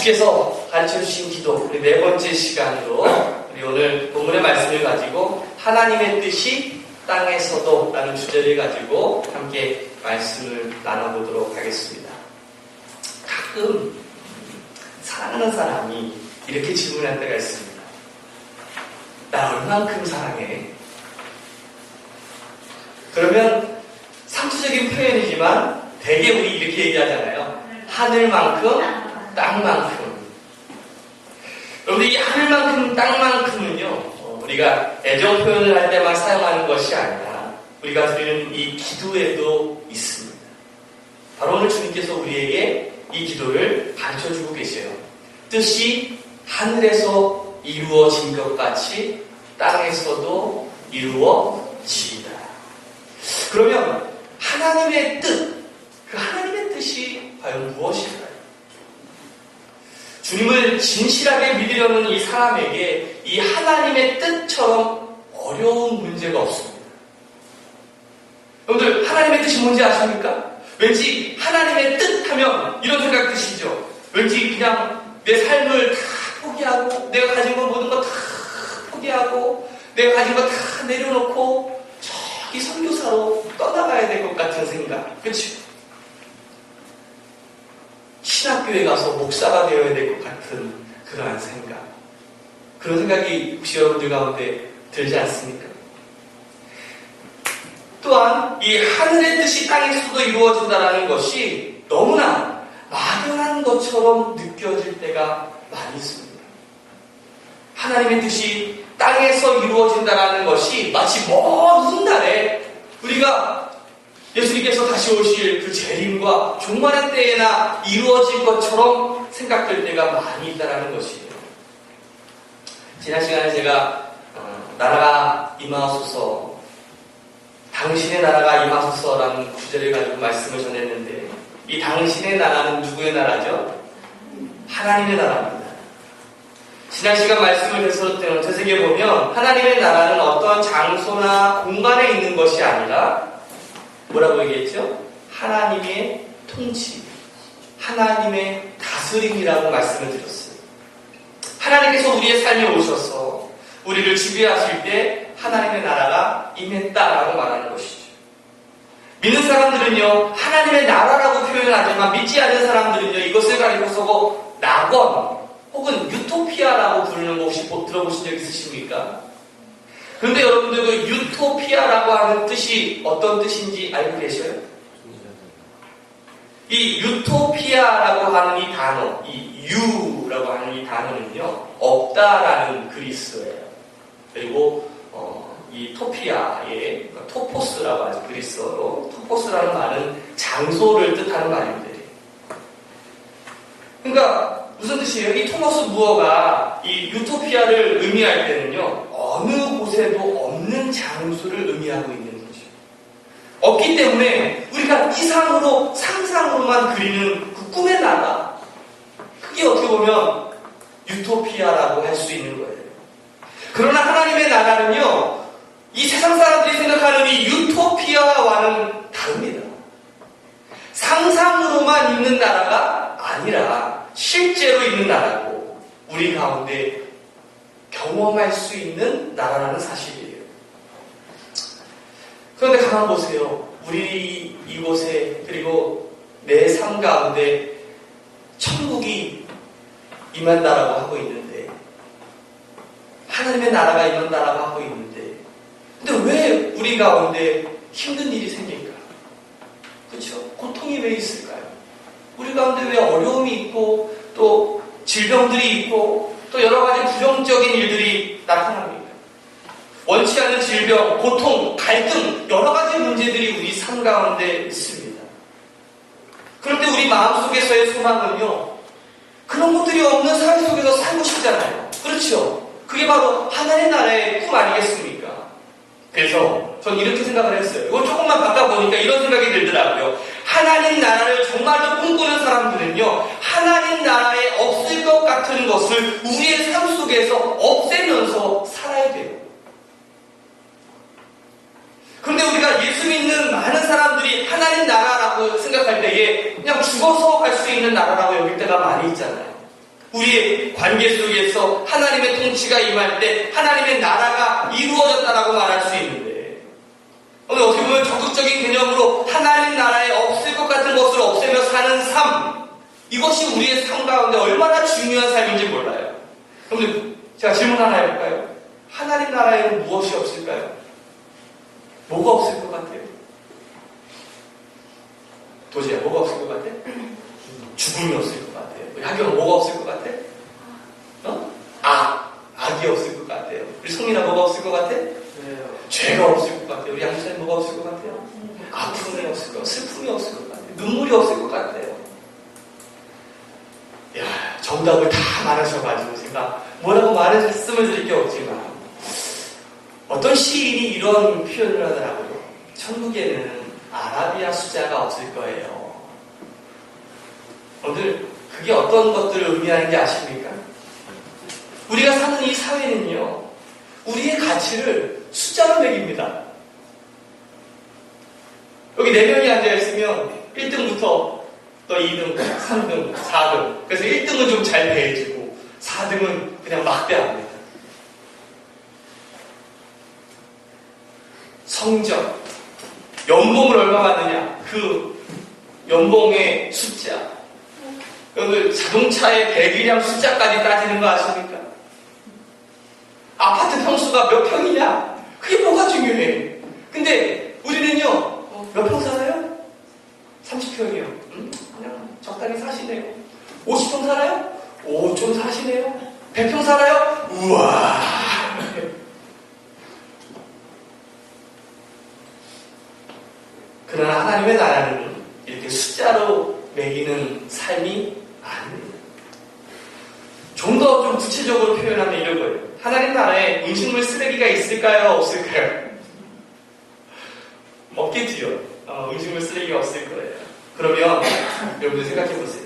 주께서 가르쳐주신 기도, 우리 네 번째 시간으로 우리 오늘 본문의 말씀을 가지고 하나님의 뜻이 땅에서도 라는 주제를 가지고 함께 말씀을 나눠보도록 하겠습니다. 가끔 사랑하는 사람이 이렇게 질문할 때가 있습니다. 나 얼만큼 사랑해? 그러면 상투적인 표현이지만 대개 우리 이렇게 얘기하잖아요. 하늘만큼 땅만큼. 여러분들 이 하늘만큼 땅만큼은요, 우리가 애정 표현을 할 때만 사용하는 것이 아니라 우리가 드리는 이 기도에도 있습니다. 바로 오늘 주님께서 우리에게 이 기도를 가르쳐주고 계세요. 뜻이 하늘에서 이루어진 것 같이 땅에서도 이루어지이다. 그러면 하나님의 뜻, 그 하나님의 뜻이 과연 무엇일까요? 주님을 진실하게 믿으려는 이 사람에게 이 하나님의 뜻처럼 어려운 문제가 없습니다. 여러분들 하나님의 뜻이 뭔지 아십니까? 왠지 하나님의 뜻 하면 이런 생각 드시죠? 왠지 그냥 내 삶을 다 포기하고 내가 가진 건 모든 거 다 포기하고 내가 가진 거 다 내려놓고 저기 선교사로 떠나가야 될 것 같은 생각. 그렇죠? 신학교에 가서 목사가 되어야 될 것 같은 그러한 생각. 그런 생각이 혹시 여러분들 가운데 들지 않습니까? 또한 이 하늘의 뜻이 땅에서도 이루어진다는 것이 너무나 막연한 것처럼 느껴질 때가 많이 있습니다. 하나님의 뜻이 땅에서 이루어진다는 것이 마치 먼 훗날에 우리가 예수님께서 다시 오실 그 재림과 종말의 때에나 이루어질 것처럼 생각될 때가 많이 있다는 것이에요. 지난 시간에 제가 나라가 임하소서, 당신의 나라가 임하소서라는 주제를 가지고 말씀을 전했는데 이 당신의 나라는 누구의 나라죠? 하나님의 나라입니다. 지난 시간 말씀을 되새겨보면 하나님의 나라는 어떤 장소나 공간에 있는 것이 아니라 뭐라고 얘기했죠? 하나님의 통치, 하나님의 다스림이라고 말씀을 드렸어요. 하나님께서 우리의 삶에 오셔서 우리를 지배하실 때 하나님의 나라가 임했다라고 말하는 것이죠. 믿는 사람들은요, 하나님의 나라라고 표현하지만 믿지 않는 사람들은요, 이것을 가리켜서 낙원 혹은 유토피아라고 부르는 거 혹시 들어보신 적 있으십니까? 그런데 여러분들 그 유토피아라고 하는 뜻이 어떤 뜻인지 알고 계셔요? 이 유토피아라고 하는 이 단어, 이 유라고 하는 이 단어는요, 없다라는 그리스어예요. 그리고 이 토피아의 토포스라고 하죠. 그리스어로 토포스라는 말은 장소를 뜻하는 말인데, 그러니까 무슨 뜻이에요? 이 토머스 무어가 이 유토피아를 의미할 때는요, 어느 곳에도 없는 장소를 의미하고 있는 거죠. 없기 때문에 우리가 이상으로 상상으로만 그리는 그 꿈의 나라, 그게 어떻게 보면 유토피아라고 할 수 있는 거예요. 그러나 하나님의 나라는요, 이 세상 사람들이 생각하는 이 유토피아와는 다릅니다. 상상으로만 있는 나라가 아니라 실제로 있는 나라고 우리 가운데 경험할 수 있는 나라라는 사실이에요. 그런데 가만 보세요. 우리 이곳에, 그리고 내 삶 가운데 천국이 임한다라고 하고 있는데, 하나님의 나라가 임한다라고 하고 있는데, 근데 왜 우리 가운데 힘든 일이 생길까? 그렇죠? 고통이 왜 있을까요? 우리 가운데 왜 어려움이 있고 또 질병들이 있고 또 여러 가지 부정적인 일들이 나타납니까? 원치 않는 질병, 고통, 갈등, 여러 가지 문제들이 우리 삶 가운데 있습니다. 그런데 우리 마음속에서의 소망은요, 그런 것들이 없는 사회 속에서 살고 싶잖아요. 그렇죠? 그게 바로 하나님의 나라의 꿈 아니겠습니까? 그래서 전 이렇게 생각을 했어요. 이걸 조금만 바꿔보니까 이런 생각이 들더라고요. 하나님 나라를 정말로 꿈꾸는 사람들은요, 하나님 나라에 없을 것 같은 것을 우리의 삶 속에서 없애면서 살아야 돼요. 그런데 우리가 예수 믿는 많은 사람들이 하나님 나라라고 생각할 때에 그냥 죽어서 갈 수 있는 나라라고 여길 때가 많이 있잖아요. 우리의 관계 속에서 하나님의 통치가 임할 때 하나님의 나라가 이루어졌다라고 말할 수 있는데, 오늘 어떻게 보면 적극적인 개념으로 하나님 나라에 없을 것 같은 것을 없애며 사는 삶, 이것이 우리의 삶 가운데 얼마나 중요한 삶인지 몰라요. 그럼 제가 질문 하나 해볼까요? 하나님 나라에는 무엇이 없을까요? 뭐가 없을 것 같아요? 도저히 뭐가 없을 것 같아? 죽음이 없을 것 같아요. 우리 학교는 뭐가 없을 것 같아? 악이 없을 것 같아요. 우리 성민아 뭐가 없을 것 같아? 죄가 없을 것 같아요. 우리 양수사님 뭐가 없을 것 같아요? 아픔이 없을 것 같아요. 슬픔이 없을 것 같아요. 눈물이 없을 것 같아요. 야, 정답을 다 말하셔가지고 제가 뭐라고 말했음을 드릴 게 없지만, 어떤 시인이 이런 표현을 하더라고요. 천국에는 아라비아 수자가 없을 거예요. 오늘 그게 어떤 것들을 의미하는지 아십니까? 우리가 사는 이 사회는요, 우리의 가치를 숫자로 매깁니다. 여기 4명이 앉아있으면 1등부터 또 2등, 3등, 4등. 그래서 1등은 좀 잘 배해주고 4등은 그냥 막대합니다. 성적, 연봉을 얼마 받느냐, 그 연봉의 숫자. 오늘 자동차의 배기량 숫자까지 따지는 거 아십니까? 아파트 평수가 몇 평이냐? 그게 뭐가 중요해? 근데 우리는요, 몇 평 살아요? 30평이요. 그냥 적당히 사시네요. 50평 살아요? 오, 좀 사시네요. 100평 살아요? 우와. 그러나 하나님의 나라는 이렇게 숫자로 매기는 삶이 아닙니다. 좀 더 좀 구체적으로 표현하면 이런 거예요. 하나님 나라에 음식물 쓰레기가 있을까요? 없을까요? 없겠지요. 음식물 쓰레기가 없을 거예요. 그러면 여러분들 생각해 보세요.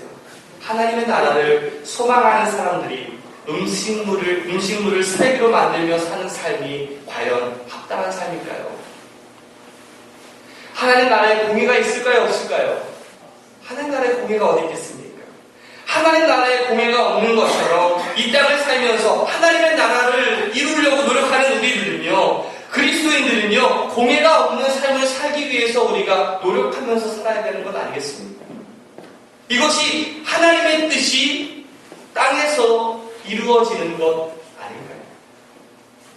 하나님의 나라를 소망하는 사람들이 음식물을 쓰레기로 만들며 사는 삶이 과연 합당한 삶일까요? 하나님 나라에 공의가 있을까요? 없을까요? 하나님 나라에 공의가 어디 있겠습니까? 하나님 나라에 공의가 없는 것처럼 이 땅을 살면서 하나님의 나라를 이루려고 노력하는 우리들은요, 그리스도인들은요, 공의가 없는 삶을 살기 위해서 우리가 노력하면서 살아야 되는 것 아니겠습니까? 이것이 하나님의 뜻이 땅에서 이루어지는 것 아닌가요?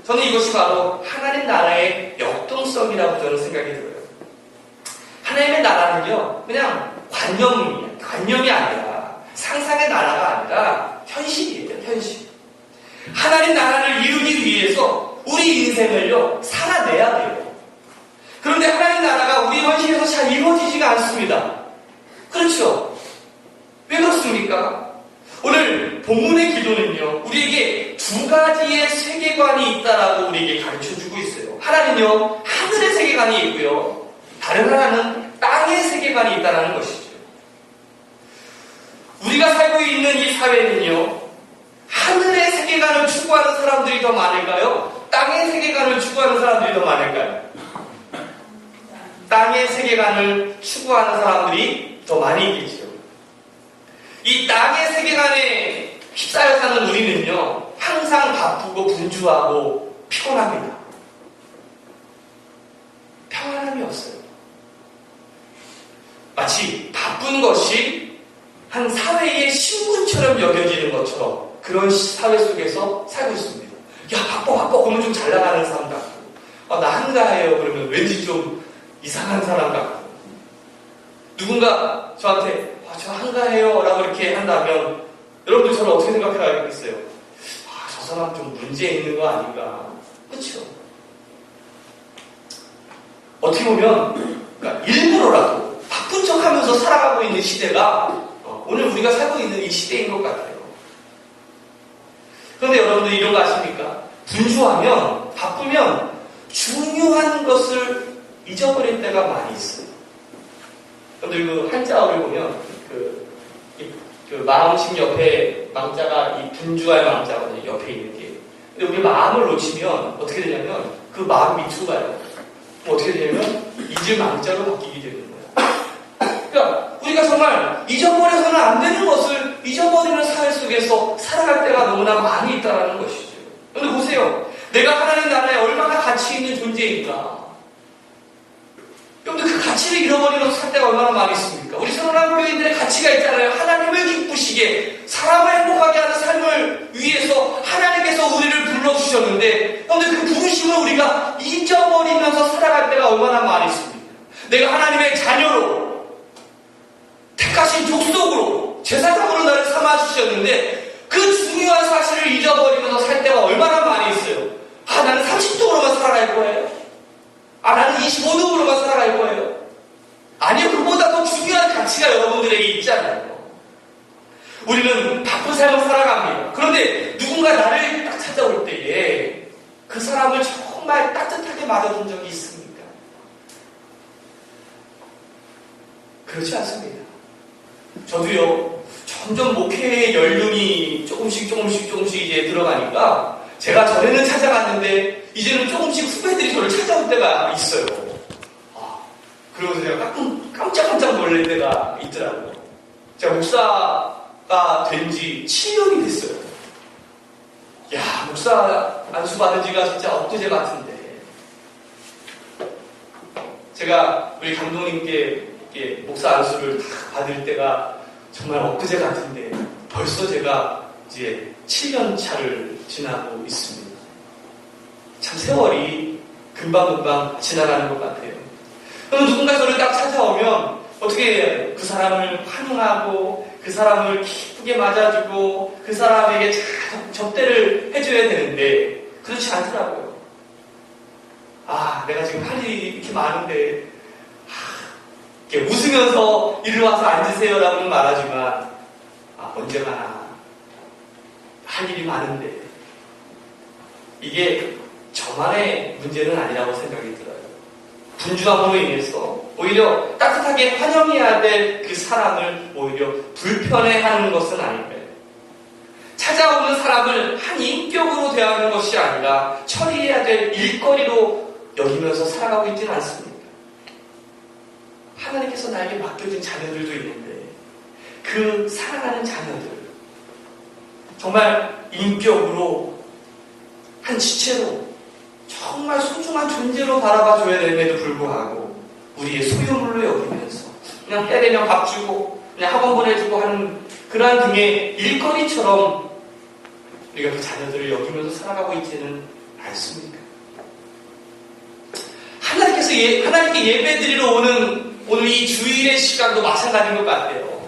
저는 이것이 바로 하나님 나라의 역동성이라고 저는 생각이 들어요. 하나님의 나라는요, 그냥 관념이 아니라, 상상의 나라가 아니라 현실이에요, 현실. 하나님 나라를 이루기 위해서 우리 인생을요, 살아내야 돼요. 그런데 하나님 나라가 우리 현실에서 잘 이루어지지가 않습니다. 그렇죠? 왜 그렇습니까? 오늘 본문의 기도는요, 우리에게 두 가지의 세계관이 있다라고 우리에게 가르쳐주고 있어요. 하나는요, 하늘의 세계관이 있고요, 다른 하나는 땅의 세계관이 있다는 것이죠. 우리가 살고 있는 이 사회는요, 하늘의 세계관을 추구하는 사람들이 더 많을까요? 땅의 세계관을 추구하는 사람들이 더 많을까요? 땅의 세계관을 추구하는 사람들이 더 많이 있겠죠. 이 땅의 세계관에 휩싸여 사는 우리는요, 항상 바쁘고 분주하고 피곤합니다. 평안함이 없어요. 마치 바쁜 것이 한 사회의 신분처럼 여겨지는 것처럼 그런 사회 속에서 살고 있습니다. 야, 바빠. 그러면 좀 잘 나가는 사람 같고, 나 한가해요. 그러면 왠지 좀 이상한 사람 같고, 누군가 저한테 저 한가해요 라고 이렇게 한다면 여러분들 저를 어떻게 생각하겠어요? 저 사람 좀 문제 있는 거 아닌가? 그렇죠? 어떻게 보면 그러니까 일부러라도 바쁜 척하면서 살아가고 있는 시대가 오늘 우리가 살고 있는 이 시대인 것 같아요. 그런데 여러분들 이런 거 아십니까? 분주하면, 바쁘면 중요한 것을 잊어버릴 때가 많이 있어요. 여러분들 그 한자어를 보면 그 마음식 옆에 망자가 이 분주할 망자거든요. 옆에 있는 게. 근데 우리 마음을 놓치면 어떻게 되냐면 그 마음 밑으로 가요. 어떻게 되냐면 잊을 망자로 바뀌게 되는 거예요. 그러니까 우리가 정말 잊어버려서는 안 되는 것을 잊어버리는 사회 속에서 살아갈 때가 너무나 많이 있다는 것이죠. 그런데 보세요. 내가 하나님 나라에 얼마나 가치 있는 존재인가. 여러분들 그 가치를 잃어버리면서 살 때가 얼마나 많이 있습니까? 우리 선언한 교인들의 가치가 있잖아요. 하나님을 기쁘시게 사람을 행복하게 하는 삶을 위해서 하나님께서 우리를 불러주셨는데 여러분들 그 부르심을 우리가 잊어버리면서 살아갈 때가 얼마나 많이 있습니까? 내가 하나님의 자녀로 택하신 족속으로 제사장으로 나를 삼아주셨는데 그 중요한 사실을 잊어버리면서 살 때가 얼마나 많이 있어요. 나는 30도로만 살아갈 거예요. 나는 25도로만 살아갈 거예요. 아니요, 그보다 더 중요한 가치가 여러분들에게 있잖아요. 우리는 바쁜 삶을 살아갑니다. 그런데 누군가 나를 딱 찾아올 때에 그 사람을 정말 따뜻하게 맞아준 적이 있습니까? 그렇지 않습니다. 저도요, 점점 목회의 연륜이 조금씩 이제 들어가니까 제가 전에는 찾아갔는데 이제는 조금씩 후배들이 저를 찾아올 때가 있어요. 그러고서 제가 깜짝깜짝 놀랄 때가 있더라고요. 제가 목사가 된 지 7년이 됐어요. 야, 목사 안수 받은 지가 진짜 엊그제 같은데. 제가 우리 감독님께 이렇게 목사 안수를 다 받을 때가 정말 엊그제 같은데 벌써 제가 이제 7년 차를 지나고 있습니다. 참 세월이 금방금방 지나가는 것 같아요. 그럼 누군가 저를 딱 찾아오면 어떻게 해야 돼요? 그 사람을 환영하고 그 사람을 기쁘게 맞아주고 그 사람에게 잘 접대를 해줘야 되는데 그렇지 않더라고요. 내가 지금 할 일이 이렇게 많은데 이렇게 웃으면서 이리 와서 앉으세요라고는 말하지만 언제가나 할 일이 많은데 이게 저만의 문제는 아니라고 생각이 들어요. 분주함으로 인해서 오히려 따뜻하게 환영해야 될 그 사람을 오히려 불편해하는 것은 아닐까요? 찾아오는 사람을 한 인격으로 대하는 것이 아니라 처리해야 될 일거리로 여기면서 살아가고 있지는 않습니까? 하나님께서 나에게 맡겨진 자녀들도 있는데 그 사랑하는 자녀들 정말 인격으로 한 지체로 정말 소중한 존재로 바라봐줘야 됨에도 불구하고 우리의 소유물로 여기면서 그냥 때 되면 밥 주고 그냥 학원 보내주고 하는 그러한 등의 일거리처럼 우리가 그 자녀들을 여기면서 살아가고 있지는 않습니까? 하나님께 예배드리러 오는 오늘 이 주일의 시간도 마찬가지인 것 같아요.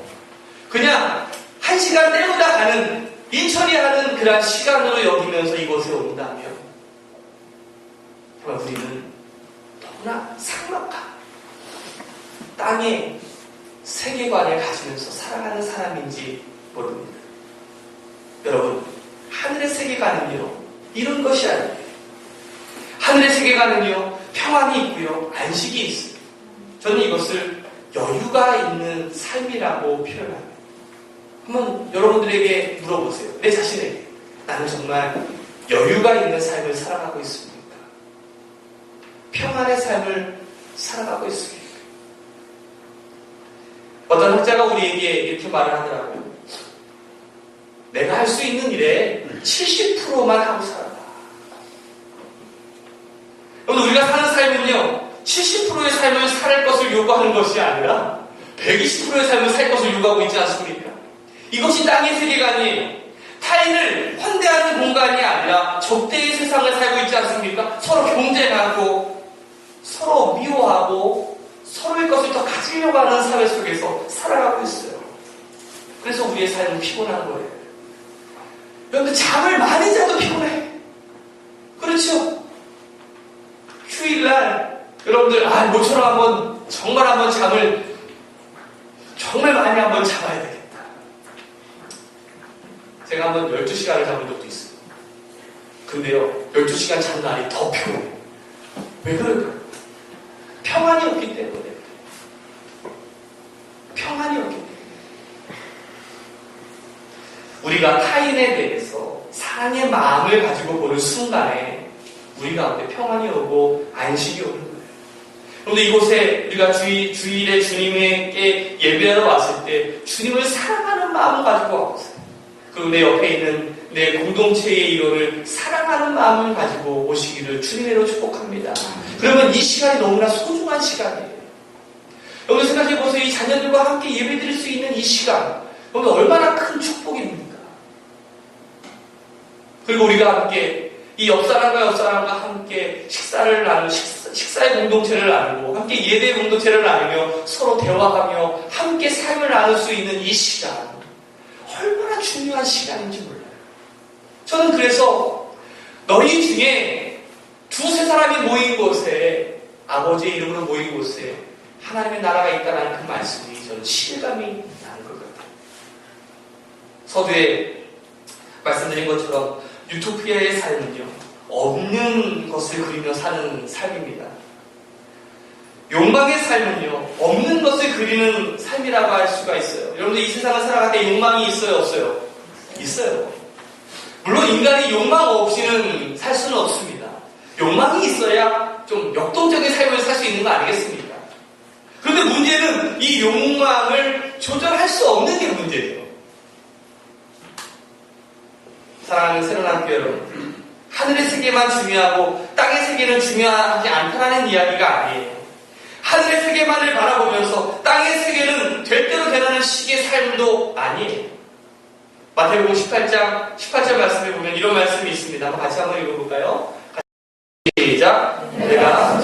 그냥 한 시간 때우다 가는 인천이 하는 그런 시간으로 여기면서 이곳에 온다면 정말 우리는 너무나 삭막한 땅의 세계관을 가지면서 살아가는 사람인지 모릅니다. 여러분, 하늘의 세계관은요, 이런 것이 아니에요. 하늘의 세계관은요, 평안이 있고요, 안식이 있습니다. 저는 이것을 여유가 있는 삶이라고 표현합니다. 한번 여러분들에게 물어보세요. 내 자신에게. 나는 정말 여유가 있는 삶을 살아가고 있습니까? 평안의 삶을 살아가고 있습니까? 어떤 학자가 우리에게 이렇게 말을 하더라고요. 내가 할 수 있는 일에 70%만 하고 살아라. 여러분, 우리가 사는 삶은요, 70%의 삶을 살 것을 요구하는 것이 아니라 120%의 삶을 살 것을 요구하고 있지 않습니까? 이것이 땅의 세계관이에요. 타인을 환대하는 공간이 아니라 적대의 세상을 살고 있지 않습니까? 서로 경쟁하고 서로 미워하고 서로의 것을 더 가지려고 하는 사회 속에서 살아가고 있어요. 그래서 우리의 삶은 피곤한 거예요. 여러분들 잠을 많이 자도 피곤해. 그렇죠? 휴일날 여러분들 모처럼 한번 정말 한번 잠을 정말 많이 한번 잡아야 되겠다. 제가 한번 12시간을 잡은 적도 있어요. 근데요, 12시간 잔 날이 더 피곤해요. 왜 그럴까요? 평안이 없기 때문에. 평안이 없기 때문에. 우리가 타인에 대해서 사랑의 마음을 가지고 보는 순간에 우리 가운데 평안이 오고 안식이 오는 거예요. 그런데 이곳에 우리가 주일에 주님에게 예배하러 왔을 때 주님을 사랑하는 마음을 가지고 와보세요. 그리고 내 옆에 있는 내 공동체의 이론을 사랑하는 마음을 가지고 오시기를 주님으로 축복합니다. 그러면 이 시간이 너무나 소중한 시간이에요. 여러분 생각해보세요. 이 자녀들과 함께 예배드릴 수 있는 이 시간, 여러분 얼마나 큰 축복입니까? 그리고 우리가 함께 이 옆사람과 옆사람과 함께 식사의 공동체를 나누고 함께 예배의 공동체를 나누며 서로 대화하며 함께 삶을 나눌 수 있는 이 시간, 얼마나 중요한 시간인지 몰라요. 저는 그래서 너희 중에 두세 사람이 모인 곳에, 아버지의 이름으로 모인 곳에 하나님의 나라가 있다는 그 말씀이 저는 실감이 나는 것 같아요. 서두에 말씀드린 것처럼 유토피아의 삶은요, 없는 것을 그리며 사는 삶입니다. 욕망의 삶은요, 없는 것을 그리는 삶이라고 할 수가 있어요. 여러분들 이 세상을 살아갈 때 욕망이 있어요, 없어요? 있어요. 물론 인간이 욕망 없이는 살 수는 없습니다. 욕망이 있어야 좀 역동적인 삶을 살 수 있는 거 아니겠습니까? 그런데 문제는 이 욕망을 조절할 수 없는 게 문제예요. 사랑하는 새로남교 여러분, 하늘의 세계만 중요하고 땅의 세계는 중요하지 않다는 이야기가 아니에요. 하늘의 세계만을 바라보면서 땅의 세계는 될 대로 되라는 식의 삶도 아니에요. 마태복음 18절 말씀에 보면 이런 말씀이 있습니다. 한번 같이 한번 읽어볼까요? 시작. 내가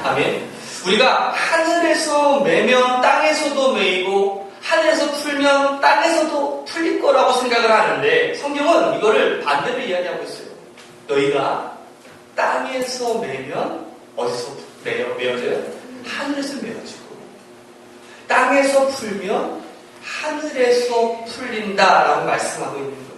아멘. 우리가 하늘에서 매면 땅에서도 매이고 하늘에서 풀면 땅에서도 풀릴 거라고 생각을 하는데 성경은 이거를 반대로 이야기하고 있어요. 너희가 땅에서 매면 어디서 매어져요? 하늘에서 매어지고 땅에서 풀면 하늘에서 풀린다라고 말씀하고 있는 거예요.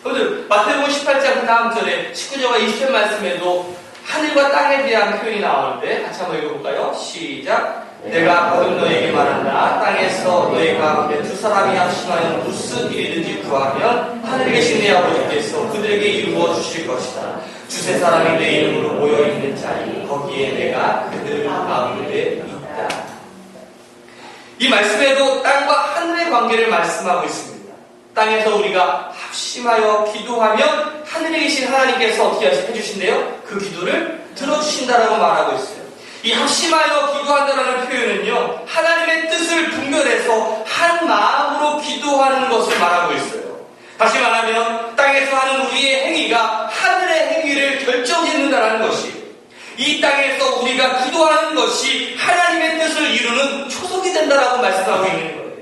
여러분들 마태복음 18장 그 다음 절에 19절과 20절 말씀에도 하늘과 땅에 대한 표현이 나오는데 같이 한번 읽어볼까요? 시작. 내가 거듭 너에게 말한다. 땅에서 너희 가운데 두 사람이 합심하여 무슨 일이든지 구하면 하늘에 계신 내 아버지께서 그들에게 이루어 주실 것이다. 두세 사람이 내 이름으로 모여있는 자리 거기에 내가 그들 가운데 있다. 이 말씀에도 땅과 하늘의 관계를 말씀하고 있습니다. 땅에서 우리가 합심하여 기도하면 하늘에 계신 하나님께서 어떻게 해주신대요? 그 기도를 들어주신다라고 말하고 있어요. 이 합심하여 기도한다라는 표현은요, 하나님의 뜻을 분별해서 한 마음으로 기도하는 것을 말하고 있어요. 다시 말하면 땅에서 하는 우리의 행위가 하늘의 행위를 결정짓는다라는 것이, 이 땅에서 우리가 기도하는 것이 하나님의 뜻을 이루는 초석이 된다라고 말씀하고 있는 거예요.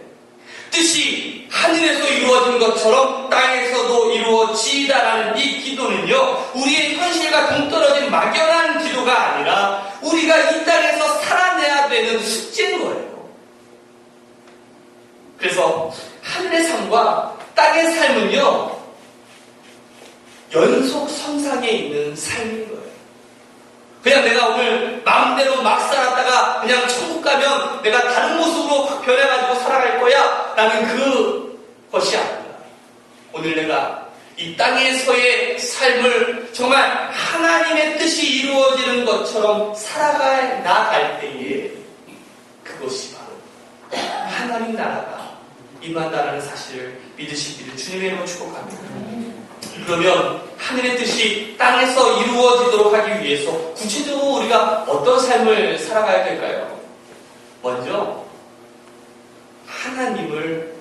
뜻이 하늘에서 이루어진 것처럼 땅에서도 이루어지다라는 이 기도는요, 우리의 현실과 동떨어진 막연한 기도가 아니라 우리가 이 땅에서 살아내야 되는 숙제인 거예요. 그래서 하늘의 삶과 땅의 삶은요, 연속선상에 있는 삶인 거예요. 그냥 내가 오늘 마음대로 막 살았다가 그냥 천국 가면 내가 다른 모습으로 확 변해가지고 살아갈 거야 라는 그것이 아니라, 오늘 내가 이 땅에서의 삶을 정말 하나님의 뜻이 이루어지는 것처럼 나아갈 때에 그것이 바로 하나님 나라가 임한다는 사실을 믿으시기를 주님의 이름으로 축복합니다. 그러면 하늘의 뜻이 땅에서 이루어지도록 하기 위해서 구체적으로 우리가 어떤 삶을 살아가야 될까요? 먼저 하나님을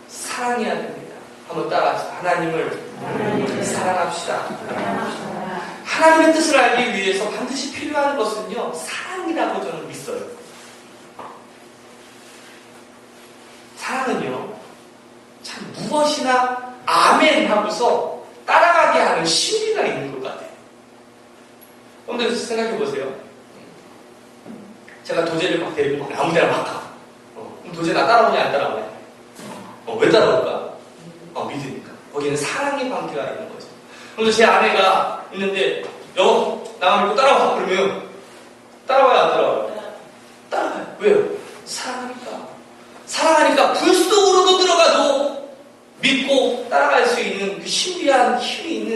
사랑해야 됩니다. 한번 따라하시죠. 하나님을 사랑합시다. 하나님의 뜻을 알기 위해서 반드시 필요한 것은요, 사랑이라고 저는 믿어요. 사랑은요, 참 무엇이나 아멘 하고서 따라가게 하는 심리가 있는 것 같아요. 여러분들 생각해 보세요. 제가 도제를 막 데리고 막 아무 데나 막 가. 그럼 도제 나 따라오냐 안 따라오냐? 왜 따라올까? 믿으니까. 거기는 사랑의 관계가 있는 거죠. 그래서 제 아내가 있는데 나만 믿고 따라와. 그러면 따라와요 안 따라와요? 따라가요. 왜요? 사랑하니까 불속으로도 들어가도 믿고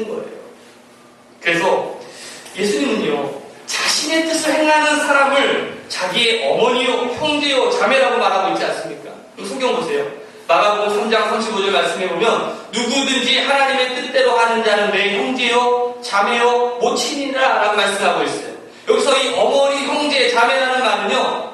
있는 거예요. 그래서 예수님은요, 자신의 뜻을 행하는 사람을 자기의 어머니요, 형제요, 자매라고 말하고 있지 않습니까? 성경 보세요. 마가복음 3장 35절 말씀해 보면 누구든지 하나님의 뜻대로 하는 자는 내 형제요, 자매요, 모친이라 라고 말씀하고 있어요. 여기서 이 어머니, 형제, 자매라는 말은요,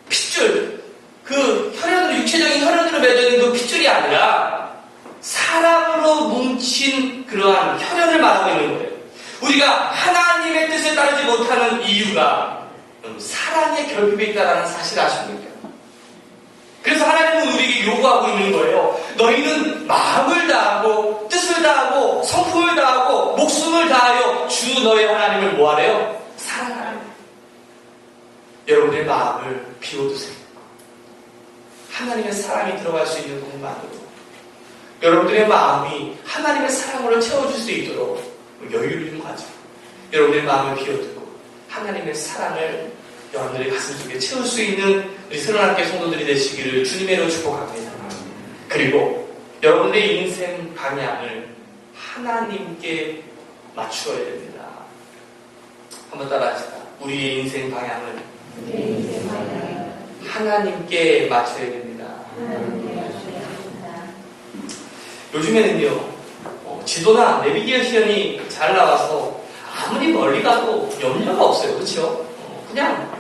핏줄, 그 혈연으로, 육체적인 혈연으로 맺어진 그 핏줄이 아니라 사랑으로 뭉친 그러한 혈연을 말하고 있는 거예요. 우리가 하나님의 뜻을 따르지 못하는 이유가 사랑의 결핍에 있다는 사실 아십니까? 그래서 하나님은 우리에게 요구하고 있는 거예요. 너희는 마음을 다하고 뜻을 다하고 성품을 다하고 목숨을 다하여 주 너의 하나님을 뭐하래요? 사랑하라. 여러분의 마음을 비워두세요. 하나님의 사랑이 들어갈 수 있는 것만으로 여러분들의 마음이 하나님의 사랑으로 채워줄 수 있도록 여유를 좀 가지고 여러분의 마음을 비워두고 하나님의 사랑을 여러분들의 가슴 속에 채울 수 있는 우리 새로운학교 성도들이 되시기를 주님의 이름으로 축복합니다. 그리고 여러분들의 인생 방향을 하나님께 맞추어야 됩니다. 한번 따라하시다. 우리의 인생 방향을 하나님께 맞춰야 됩니다. 요즘에는요, 지도나 내비게이션이 잘 나와서 아무리 멀리 가도 염려가 없어요. 그렇죠? 그냥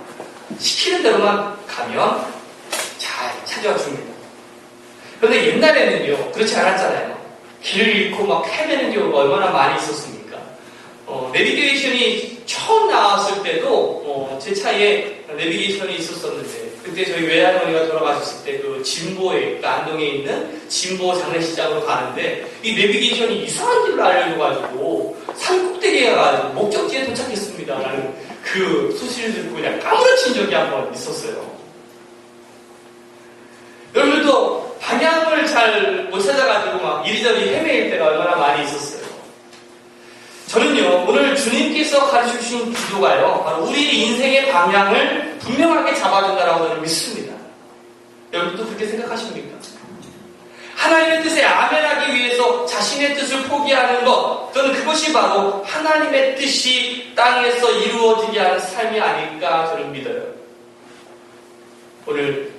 시키는 대로만 가면 잘 찾아와 줍니다. 그런데 옛날에는요, 그렇지 않았잖아요. 길을 잃고 막 헤매는 경우가 얼마나 많이 있었습니까? 내비게이션이 처음 나왔을 때도 제 차에 내비게이션이 있었었는데 그때 저희 외할머니가 돌아가셨을 때 그 진보에, 그러니까 안동에 있는 진보 장례식장으로 가는데 이 내비게이션이 이상한 길을 알려줘가지고 산 꼭대기에 가가지고 목적지에 도착했습니다 라는 그 소식을 듣고 그냥 까무러친 적이 한 번 있었어요. 여러분들도 방향을 잘 못 찾아가지고 막 이리저리 헤매일 때가 얼마나 많이 있었어요. 저는요, 오늘 주님께서 가르쳐 주신 기도가요, 바로 우리 인생의 방향을 분명하게 잡아준다라고 저는 믿습니다. 여러분도 그렇게 생각하십니까? 하나님의 뜻에 아멘하기 위해서 자신의 뜻을 포기하는 것, 저는 그것이 바로 하나님의 뜻이 땅에서 이루어지게 하는 삶이 아닐까 저는 믿어요. 오늘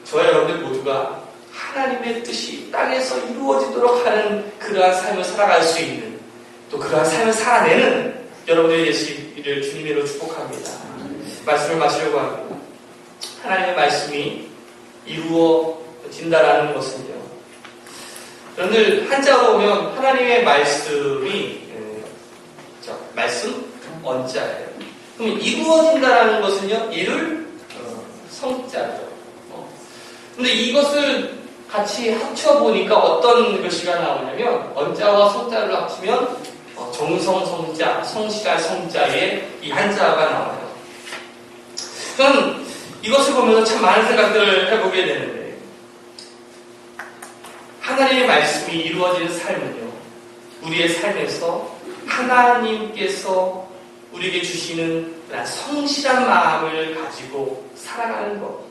저와 여러분들 모두가 하나님의 뜻이 땅에서 이루어지도록 하는 그러한 삶을 살아갈 수 있는, 또 그러한 삶을 살아내는 여러분들이 되시기를 주님으로 축복합니다. 말씀을 마치려고 합니다. 하나님의 말씀이 이루어진다라는 것은요, 여러분들 한자로 보면 하나님의 말씀이 말씀 언자예요. 그럼 이루어진다라는 것은요, 이를 성자죠. 근데 이것을 같이 합쳐보니까 어떤 글씨가 나오냐면 언자와 성자를 합치면 정성성자, 성실할 성자의 이 한자가 나와요. 저는 이것을 보면서 참 많은 생각들을 해보게 되는데, 하나님의 말씀이 이루어지는 삶은요, 우리의 삶에서 하나님께서 우리에게 주시는 성실한 마음을 가지고 살아가는 것,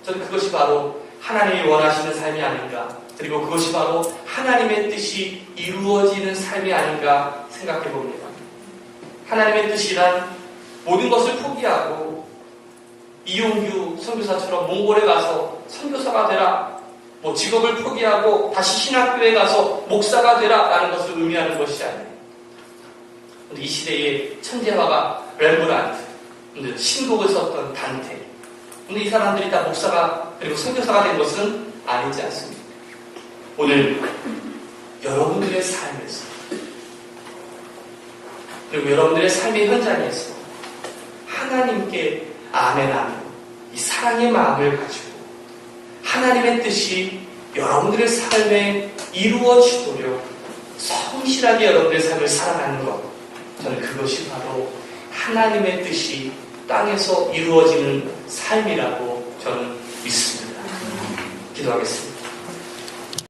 저는 그것이 바로 하나님이 원하시는 삶이 아닌가, 그리고 그것이 바로 하나님의 뜻이 이루어지는 삶이 아닌가 생각해 봅니다. 하나님의 뜻이란 모든 것을 포기하고 이용규 선교사처럼 몽골에 가서 선교사가 되라, 직업을 포기하고 다시 신학교에 가서 목사가 되라 라는 것을 의미하는 것이 아니에요. 이 시대의 천재화가 렘브란트, 신곡을 썼던 단테, 근데 이 사람들이 다 목사가 그리고 선교사가 된 것은 아니지 않습니다. 오늘 여러분들의 삶에서, 그리고 여러분들의 삶의 현장에서 하나님께 아멘하는 이 사랑의 마음을 가지고 하나님의 뜻이 여러분들의 삶에 이루어지도록 성실하게 여러분들의 삶을 살아가는 것, 저는 그것이 바로 하나님의 뜻이 땅에서 이루어지는 삶이라고 저는 믿습니다. 기도하겠습니다.